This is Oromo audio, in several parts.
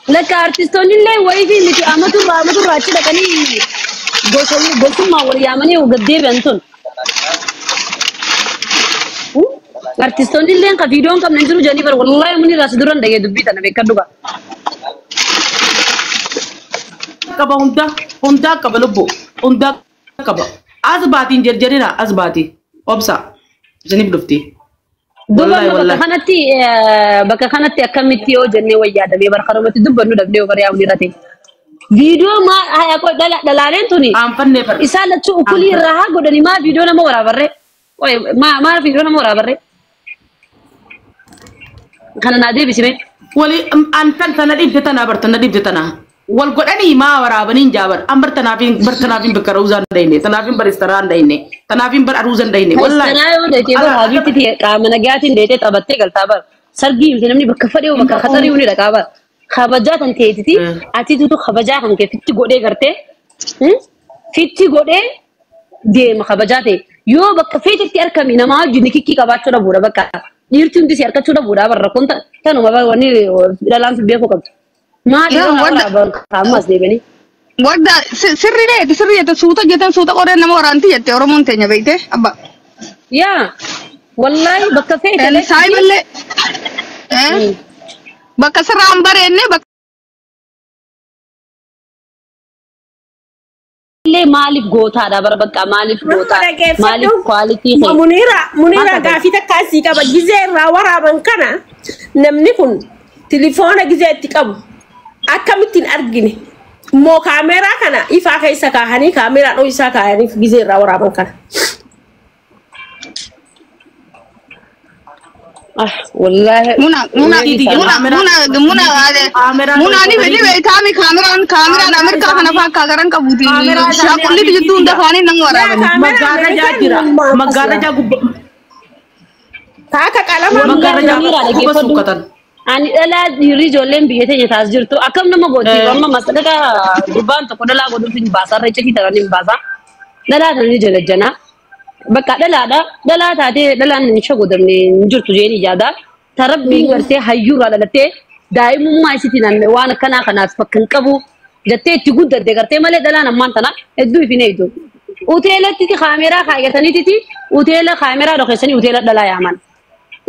لك ارتستون اللي ويفي اللي امتو راتي لكني غوسو ما ور يامني وغدي بنتون ارتستون اللي ان فيديو كم ننجرو جاني بر والله مني راس درون دغه دبي تنه بكدوغا كبا هوندا كبلبو هوندا كبا ازباتين جرجرينا ازباتي اوبسا جنب دفتي والله بك خنتي اكمتي او جني ويا دبي بر خرمتي دبنو دبلي بر يا وليرتي فيديو ما هيا كو دلالين توني ام فني بر اسالتو كل راها غدني ما فيديو نما ورا بره اوي ما فيديو نما ورا بره كان نادي بسمه ولي ان تنا ديبتنا برتنا ديبتنا والقدني ما ورا بنين جابر امبر تنافين برتنافين بكروزان ديني تنافين برستران ديني تنافين بروزان ديني والله انا ديتي بر حبيبتي تي كامنغاتين ديتي تبتي غلطا بر سرغي يمتنمني بكفديو بك خطري وني دقابر خبجات انت تي اتي تو خبجات انك فيتي غودي غرتي فيتي غودي دي مخبجاتي يو بك فيتي تركمي نما جنكي كباچو بودا بك يرتم دي سيركچو بودا بر كنت تنو ما وني دلان بيكو كب ما دي خامس دي بني ودا سريه سوتا جتن سوتا قرن نما ورانتي يتي اورمون تنيا بيته ابا يا والله بك فيتي ساي بله بك سرامبر اني بك لي مالك غوتا دا بر بك مالك غوتا مالك كواليتي منيرة غافي تكاسي كبا جزير ورا بنكنا نمني كن تليفون جزير تكبو أكملتين أرجعني مو كاميرا كنا إفاك إسكا هني كاميرا نو إسكا هني في جزيرة ورا بنكنا والله منا ني بني تامي كاميرا أمريكا كنا فاك كارن كبودي شاكولي تجدون دفاني نعورا مغارجا كاكا كلام مغارجا ani dala diri jollem biyete nyatas jirtu akam nama goti amma masala ka duban to kodala godu tin basa re cheki tarani basa dala tani jelajana baka dala ta de dala nin shago darne jirtu jeni jada tarab mi garte hayyura dalate daimu ma siti nan wana kana fakkan qabu jatte ti gudda de garte male dala nan mantana eddu fine eddu utela ti camera khayatani ti utela camera do khesani utela dala yaman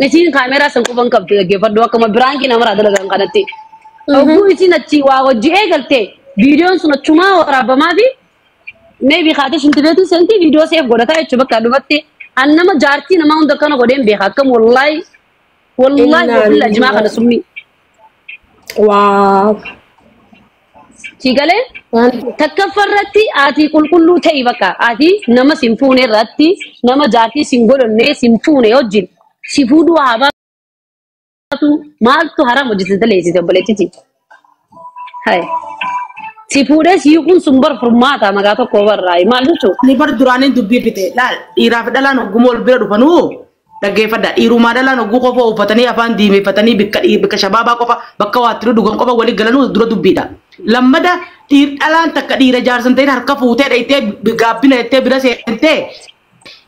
نسين كاميرا سنكوبان كابتي جيفردوا كم برانكي نمر هذا لازم كنتي أبو يسي نتشي واوجي قلتي فيديو سنة شما ورابا ما في ما بيخاطر شنتبهتي سنتي فيديو سيف قدرتها يشبك كادوبتي أنا ما جارتي نما عند كانوا قديم بيخاكم والله كل الجماعة خلص سمي واو تيجالي تكفرتي آتي كل تي بكا آتي نما سيمفوني راتي نما جارتي سيمبول نه سيمفوني أوجين سيفودو هابا تو مال تو حرام وجه تلي سي بلي تي هاي سيفودس يكون سمبر فرماتا مغا تو كوبر راي مالو تو نيبر دوراني دبي بيته لا ايرا فدلا نو غمول بيرو فنو دغه فدا ايرو ما دلا نو غو فو فتني افان دي مي فتني بك شبابا كوفا بك واترو دغون كوفا ولي غلانو درو دبيدا لمدا تير الان تكدير جارسن تي هركا فوته ديته بغابينه تي برسنته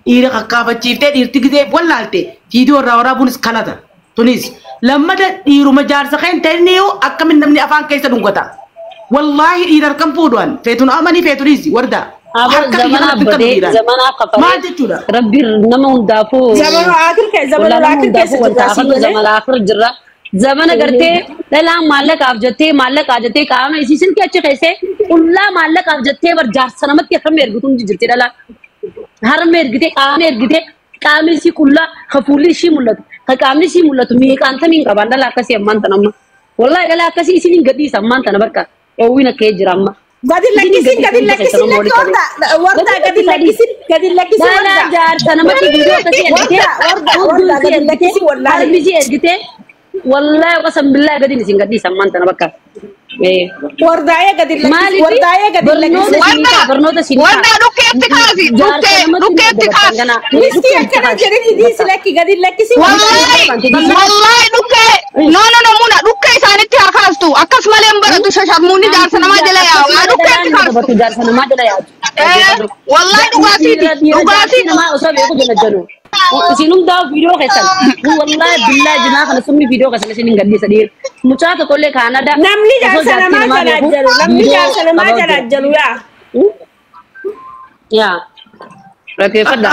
إيرا كافة شيفتة إرتكزي بولالته فيديو راورا بونس كلاتا تونيس لما ده إيرو مجار سخين ترنيو أكمل نمني أفان كيسا دونغتا والله إيرا كم فودوان فيتون أماني فيتونيزي وردا زمان أقفل ما تجودا ربي نمون دافو زمان آخر كيس زمان آخر جرا زمان करते ला मालक आप जते मालक आ जते काम इसी सिन के अच्छे कैसे उल्ला मालक आप जते वर जार सनमत के मेरे को तुम जते ला हर मेरे गते कामेर सी कुल्ला खफूली सी मुल्लत कामेर सी मुल्लत मी कांत मी कबांडा ला कसी अम्मान तनम्मा والله لا كسي سين قدي سمان تنا بركة أوينا كيجرام قدي لكيسين وردا قدي لكيسين لا جار تنا ما تيجي وردا قدي لكيسين والله قسم بالله قدي نسين قدي سمان تنا بركة وردا قدي لكيسين برنودا سين وردا روكيت كاسي مستي أكنا جريني دي سلكي قدي لكيسين والله روكي no muna rukke sani ti akas tu akas malem baratu shashab muni jar sana ma jala ya rukke ti baratu jar sana ma jala ya wallahi dugasi ma usabe ko jana janu isinum daa video keessan wallahi billahi jinaa kana sumni video keessan isin gaddi sadii mucaa tokko illee Canada namni jaarsa namaa jalajjalu namni jaarsa namaa jalajjalu yaa rakkifadha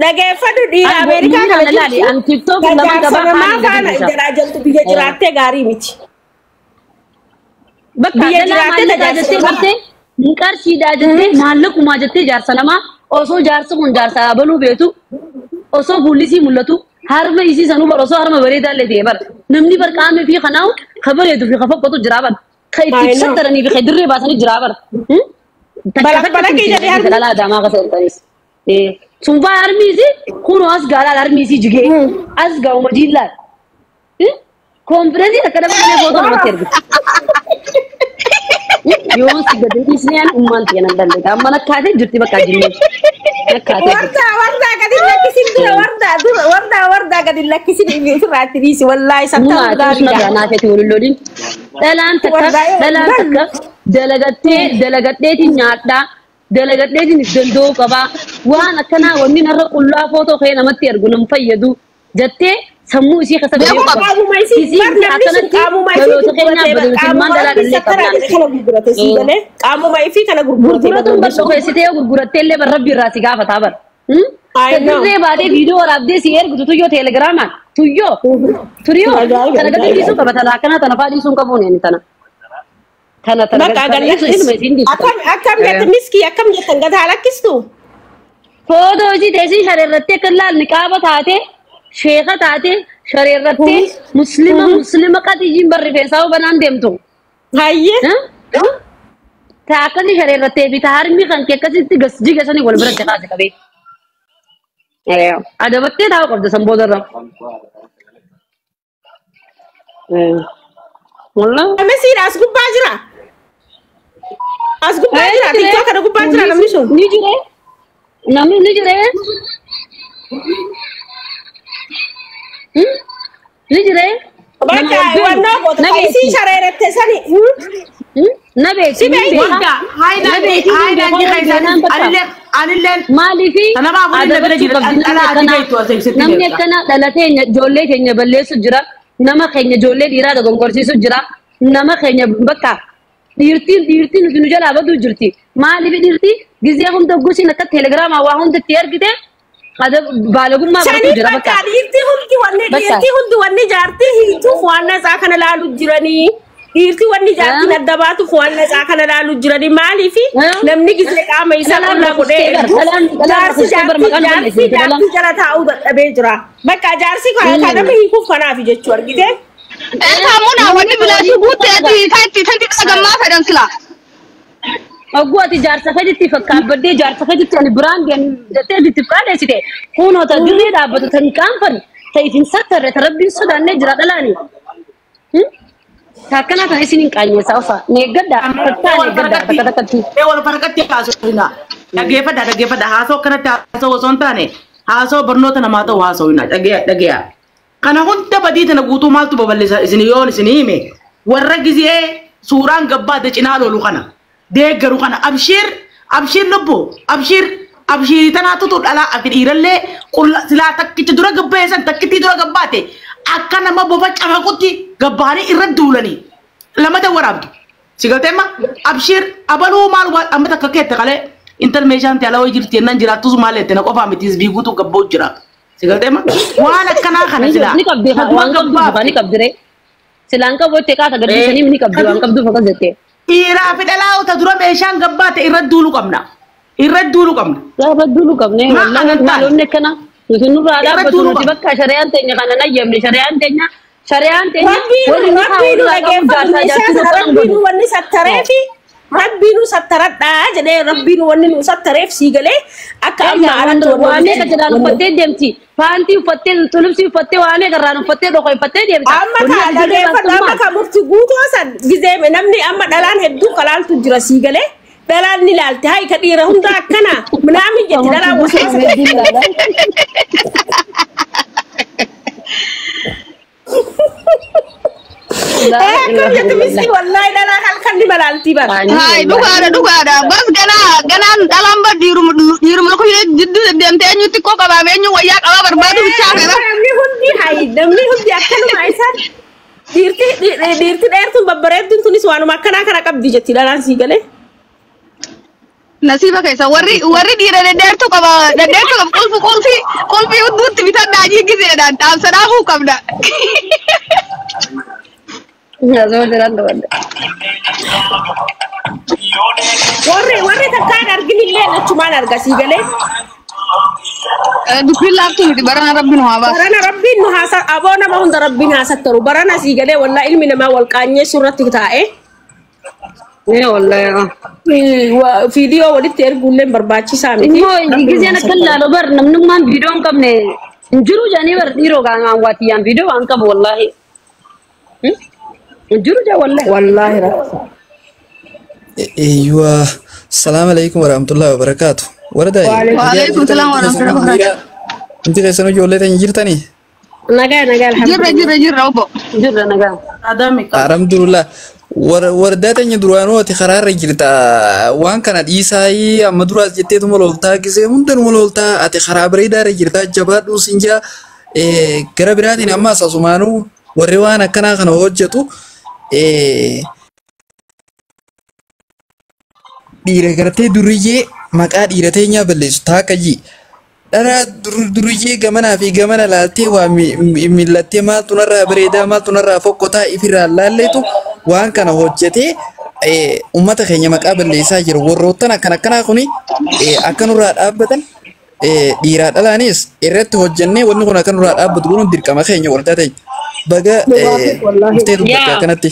dhageeffadhu dhiira Ameerikaa kana jirtu an TikTok jaarsa namaa faana jalaajaltu biyya jiraattee gaarii miti bakka dalaa jaartee bartee qarshidhaa jettee maallaquma jettee jaarsa namaa osoo jaarsa kun jaarsa baluu beetu osoo bullisii mul'atu harma isii sanuu bar osoo harma bareedaa illee ta'e bar namni bar qaamee fi kanaawu ka bareedu fi ka fokkatu jira bar ka itti sattaranii fi ka dirree baasanii jira bar balakii jedhee harmi dalaa daamaa ka ta'utanis sunfaa harmi isii kunoo as gaalaa harmi isii jigee as gaa'uma jiillaa konfireensii akka dabalatee footoo namatti ergitu yoon si gadi isneen umman tiyanan dalle amma nakkaatee jirti bakka jinni nakkaatee warda gadi lakkisin dura warda gadi lakkisin irraatti dhiisi wallahi sattaa gaariidha naafeti wulullodin dhalaan takka dalagadheetiin nyaadhaa dalagadheetiin dandoo qabaa waan akkanaa wanni narra qullaa footoo kee namatti ergu nam fayyadu jettee sammuu isii kasa qaamuma isii qaamuma ifii kana gurguratee gurgurattee illee rabbi irraa si gaafataa bar dirree baatee viidiyoo waraabdee si ergitu tuyyoo teelegiraamaan turiyoo kana gadi dhiisuu qaba tana akkana tana faa dhiisuun qabuun inni tana akkam jette miskii akkam jettan gataa lakkistu footoo isii teessii shareerrattee akka laalni qaaba taate sheekha taate shareerrattee muslima qatijiin barri feesaa banaan deemtu hayye ta akkasi shareerrattee fi ta harmi kan kee akkasitti gasjii gasanii wal biratti kaase qabee adabattee taa'u qabda san boodarra mesiidha as gubbaa jira tiktoo kana gubbaa jira namni sun ni jire namni ni jire ni jire bakka wannoo goota isii shareeratte sani nabe si wagga hayda anilleen maalifi namni akkana dhalatee ijoollee keenya balleessu jira nama keenya ijoollee dhiiraa dogongorsiisu jira nama keenya bakka dhiirtiin nuti nu jalaa baduu jirti maalifi dhiirtii gizee hunda gusin akka teelegiraamaa waa hunda itti ergite ada balagummaa baduu jira bakka dhiirtii hundi wanni jaartii hiituuf waan isaa kana laalu jiranii dhiirtii wanni jaartiin adda baatuuf waan isaa kana laalu jiranii maaliifi namni gizee qaama isaa qullaa godhee jaarsi jala taa'uu dadhabee jira bakka jaarsi kana nama hiikuuf kanaaf jechuu argite Kaamuna wanni bilaashii buutee itti dhagammaa fedhan sila. Agguati jaarsa fedhitti fakkaabbaddee jaarsa fedhitti ani biraan gani jettee bitti qaadessite kunoota dirree dhaabbatu tan qaanfan ta'ifin sattarre tarabbiin sodaannee jira dhalaani. Takkana kan isin hin qaanyeessaa ofa neeggadda fakkaa neeggadda takka takkatti. Wal farqatti haasofina. Dhaggeeffadha haasoo kanatti haasoo osoo hin taane haasoo barnoota namaa ta'u haasofina dhageeyaa. Kana hunda badii tana guutuu maaltu babal'isa isin yoon isin hime warra gizee suuraan gabbaate cinaa loolu kana deeggaru kana abshir lubbu abshir tanaatu dhalaa afi dhiirallee silaa takkichi dura gabbeessan takkitti dura gabbaate akka nama bofa cafaqutti gabbaanii irra duulanii lamata waraabdu sigalteemma abshir abaluu maal amma takka keette qalee intal meeshaan taalaa hojii jirti yennan jiraattus maal jettee na qofaa mitiis biiguutu gabboo jira. Sigaltema waan akkanaa kana sila ni qabdi waan qabdu ni qabdire silaan qabotte kaata gadisanii ni qabdi waan qabdu fakas jette dhiiraa fi dhalaa uta dura meeshaan gabbaate irra duulu qabna gaafa duulu qabne wallahi maalonni akkana nuti nurraa dhaabbatu nuti bakka shari'aan teenya kana nayyamne shari'aan teenya rabbiinu wanni sattareefi rabbiinu sattaradhaa jedhee rabbiinu wanni nu sattareef siigalee akka amma arantu waamee ka jedhaan uffattee deemti faantii uffattee tulubsii uffattee waamee garraan uffattee dhokoo uffattee deemti amma ka murti guutuu san gizeeme namni amma dhalaan hedduu kalaaltu jira siigalee dhalaan ni laalte hay ka dhiira hunda akkana minaamin jetti dhalaan Akkam jettu miski wallahi dhalaa halkan ni malaaltii bara. Hai dhugaadha. Bas ganaan dhalaan bar dhiiruma lukuu jidduu deemtee eenyutti koo qabaame eenyu wayyaa qabaa barbaadu bichaa qaba. Namni hundi akkanuma isaan dhiirti dheertuun babbareedduun tunis waanuma akkanaa kana qabdi jetti dhalaan sii galee. Nasiba keessa warri dhiira deddeertu qaba qulfii hudduutti bitannaa jigiseedhaan dhaamsanaafuu qabda. Warri takkaan arginillee achumaan argasii galee. Dubbiin laaftuu miti barana rabbiin nu haa baasu. Barana rabbiin nu haasa aboo nama hunda rabbiin haasattaru barana sii galee wallaa ilmi namaa wal qaanyee surratti taa'ee. Wallahi. Video walitti erguullee barbaachisaa miti. Immoo giseen akka laalu bar namnummaan viidiyoo hin qabne hin jiru jedhanii bar dhiiroo gaan waatiyyaan viidiyoo waan qabu wallahi. Hin jiru jaa wallahi. Wallahi raksa. Eeywa. Assalamu alaikum warahmatullahi wabarakatuh. Warada. Waalaikum salaam warahmatullahi wabarakatuh. Inti keessan ijoollee tan jirtanii? Nagaa alhamdulillah. Jirra obbo. Jirra nagaa. Adami ka. Alhamdulillah. Warda tanya duraan ati kharaarra jirta waan kana dhiisaayii amma duraas jetteetu malooltaa gisee hundan malooltaa ati karaa bareedaarra jirta jabaadhuu sinjaa gara biraatiin amma asasumaanuu warri waan akkanaa kana hojjetu dhiira gartee duriyyee maqaa dhiira teenyaa balleessu taakkayyii dhara duriyyee gamanaa fi gamana laaltee waa millattee maaltu narraa bareedaa maaltu narraa fokkotaa ifirraa laalleetu waan kana hojjetee ummata keenya maqaa balleessaa jiru warroottan akkanaa kuni akkanurraa dhaabbatan dhiiraa dhalaanis irratti hojjennee wanni kun akkanurraa dhaabbatu kun dirqama keenya wardaa ta'e baga dhuftee dubbatti akkanatti.